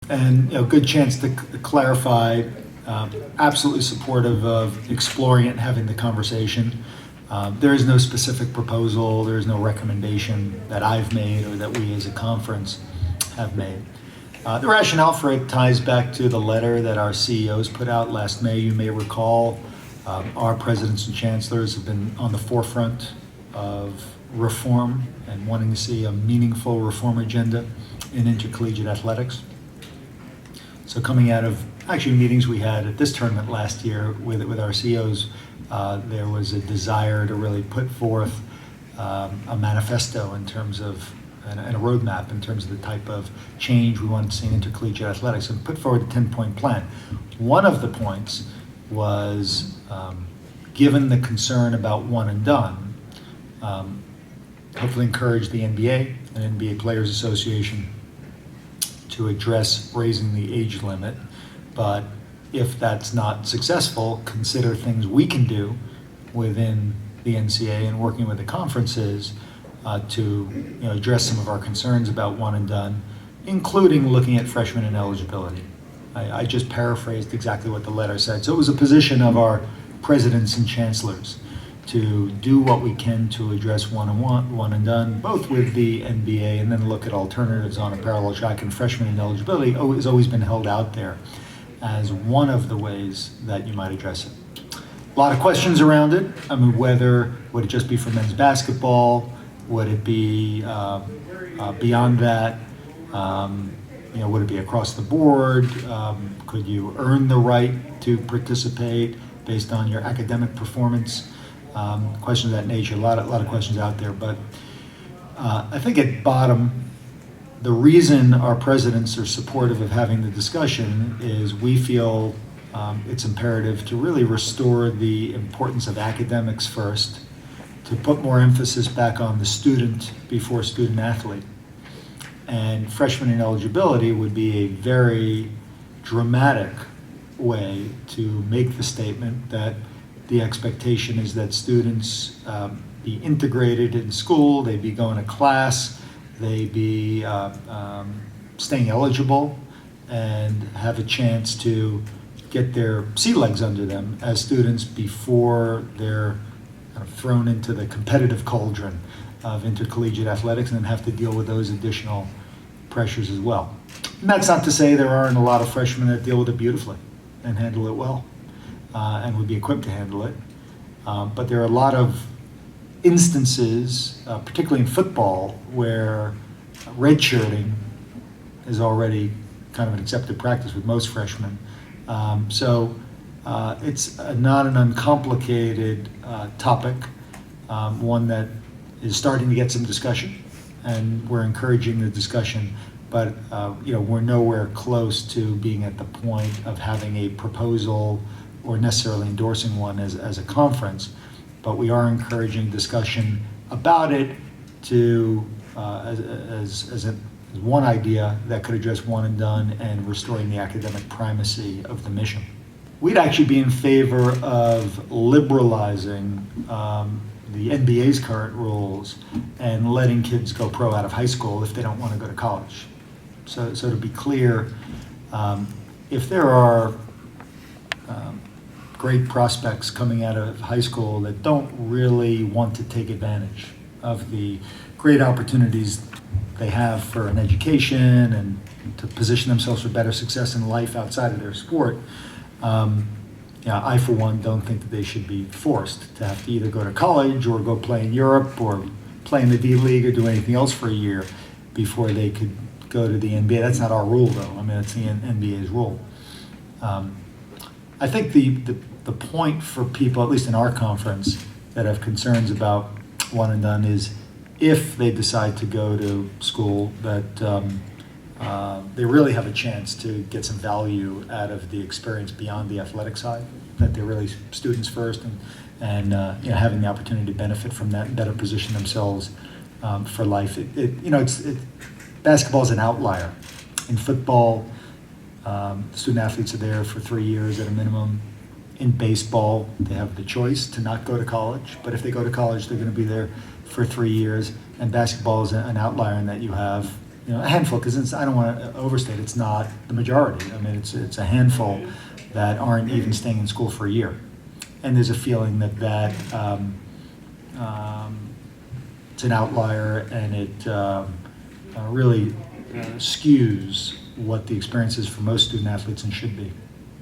And good chance to clarify. Absolutely supportive of exploring it and having the conversation. There is no specific proposal. There is no recommendation that I've made or that we as a conference have made. The rationale for it ties back to the letter that our CEOs put out last May. You may recall our presidents and chancellors have been on the forefront of reform and wanting to see a meaningful reform agenda in intercollegiate athletics. So coming out of actually meetings we had at this tournament last year with our CEOs, there was a desire to really put forth a manifesto in terms of, and a roadmap in terms of the type of change we wanted to see in intercollegiate athletics, and put forward a 10-point plan. One of the points was, given the concern about one and done, hopefully encourage the NBA and NBA Players Association to address raising the age limit. But if that's not successful, consider things we can do within the NCAA and working with the conferences to address some of our concerns about one and done, including looking at freshmen and eligibility. I just paraphrased exactly what the letter said. So it was a position of our presidents and chancellors to do what we can to address one and done, both with the NBA and then look at alternatives on a parallel track. And freshman and eligibility has always been held out there as one of the ways that you might address it. A lot of questions around it. I mean, would it just be for men's basketball? Would it be beyond that? Would it be across the board? Could you earn the right to participate based on your academic performance? Questions of that nature. A lot of questions out there. But I think at bottom, the reason our presidents are supportive of having the discussion is we feel it's imperative to really restore the importance of academics first, to put more emphasis back on the student before student athlete. And freshman ineligibility would be a very dramatic way to make the statement that the expectation is that students be integrated in school, they be going to class, they be staying eligible, and have a chance to get their sea legs under them as students before they're kind of thrown into the competitive cauldron of intercollegiate athletics and then have to deal with those additional pressures as well. And that's not to say there aren't a lot of freshmen that deal with it beautifully and handle it well and would be equipped to handle it. But there are a lot of instances, particularly in football, where redshirting is already kind of an accepted practice with most freshmen. So it's not an uncomplicated topic, one that is starting to get some discussion, and we're encouraging the discussion, but we're nowhere close to being at the point of having a proposal or necessarily endorsing one as a conference, but we are encouraging discussion about it to as one idea that could address one and done and restoring the academic primacy of the mission. We'd actually be in favor of liberalizing the NBA's current rules and letting kids go pro out of high school if they don't want to go to college. So to be clear, if there are great prospects coming out of high school that don't really want to take advantage of the great opportunities they have for an education and to position themselves for better success in life outside of their sport, I, for one, don't think that they should be forced to have to either go to college or go play in Europe or play in the D League or do anything else for a year before they could go to the NBA. That's not our rule, though. I mean, that's the NBA's rule. I think the point for people, at least in our conference, that have concerns about one and done is if they decide to go to school, that they really have a chance to get some value out of the experience beyond the athletic side, that they're really students first and having the opportunity to benefit from that and better position themselves for life. Basketball is an outlier. In football, student athletes are there for 3 years at a minimum. In baseball, they have the choice to not go to college, but if they go to college, they're going to be there for 3 years. And basketball is an outlier in that you have a handful, because I don't want to overstate, it's not the majority. I mean, it's a handful that aren't even staying in school for a year. And there's a feeling that it's an outlier, and it really skews what the experience is for most student athletes and should be.